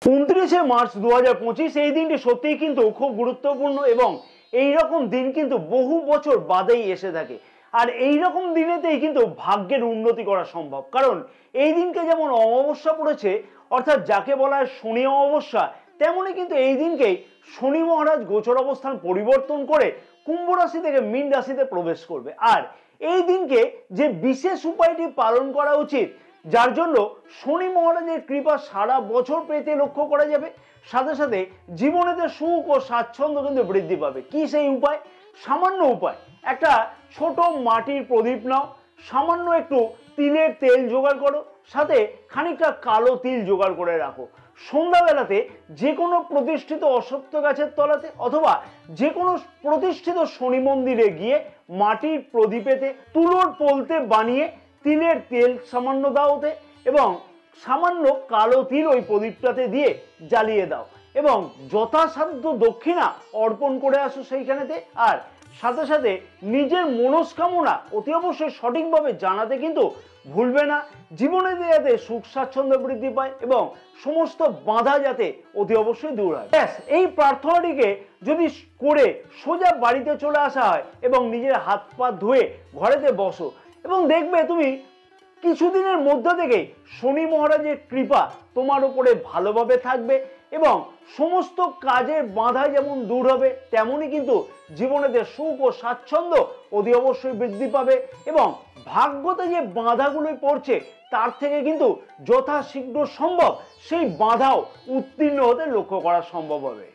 29 March 2025 এই দিনটি সত্যিই কিন্তু খুব গুরুত্বপূর্ণ এবং এই রকম দিন কিন্তু বহু বছর বাদেই এসে থাকে। আর এই রকম দিনেতেই কিন্তু ভাগ্যের উন্নতি করা সম্ভব, কারণ এই দিনকে যেমন অমাবস্যা পড়েছে, অর্থাৎ যাকে বলা হয় শনি অমাবস্যা, তেমনি কিন্তু এই দিনকেই শনি মহারাজ গোচর অবস্থান পরিবর্তন করে কুম্ভ রাশি থেকে মীন রাশিতে প্রবেশ করবে। আর এই দিনকে যে বিশেষ উপায়টি পালন করা উচিত, যার জন্য শনি মহারাজের কৃপা সারা বছর পেতে লক্ষ্য করা যাবে, সাথে সাথে জীবনেতে সুখ ও স্বাচ্ছন্দ্য কিন্তু বৃদ্ধি পাবে। কি সেই উপায়? সামান্য উপায়, একটা ছোট মাটির প্রদীপ নাও, সামান্য একটু তিলের তেল জোগাড় করো, সাথে খানিকটা কালো তিল জোগাড় করে রাখো। সন্ধ্যাবেলাতে যে কোনো প্রতিষ্ঠিত অশ্বত্থ গাছের তলাতে অথবা যে কোনো প্রতিষ্ঠিত শনি মন্দিরে গিয়ে মাটির প্রদীপেতে তুলোর পোলতে বানিয়ে তিলের তেল সামান্য দাওতে এবং সামান্য কালো তিল ওই প্রদীপটাতে দিয়ে জ্বালিয়ে দাও এবং যথাসাধ্য দক্ষিণা অর্পণ করে আসো সেইখানেতে। আর সাথে সাথে নিজের মনস্কামনা অতি অবশ্যই সঠিকভাবে জানাতে কিন্তু ভুলবে না, জীবনে যাতে সুখ স্বাচ্ছন্দ্য বৃদ্ধি পায় এবং সমস্ত বাধা যাতে অতি অবশ্যই দূর হয়। ব্যাস, এই প্রার্থনাটিকে যদি করে সোজা বাড়িতে চলে আসা হয় এবং নিজের হাত পা ধুয়ে ঘরেতে বসো এবং দেখবে তুমি কিছুদিনের মধ্যে থেকে শনি মহারাজের কৃপা তোমার উপরে ভালোভাবে থাকবে এবং সমস্ত কাজের বাধা যেমন দূর হবে, তেমনি কিন্তু জীবনেতে সুখ ও স্বাচ্ছন্দ্য অতি অবশ্যই বৃদ্ধি পাবে এবং ভাগ্যতে যে বাধাগুলো পড়ছে তার থেকে কিন্তু যথাশীঘ্র সম্ভব সেই বাধাও উত্তীর্ণ হতে লক্ষ্য করা সম্ভব হবে।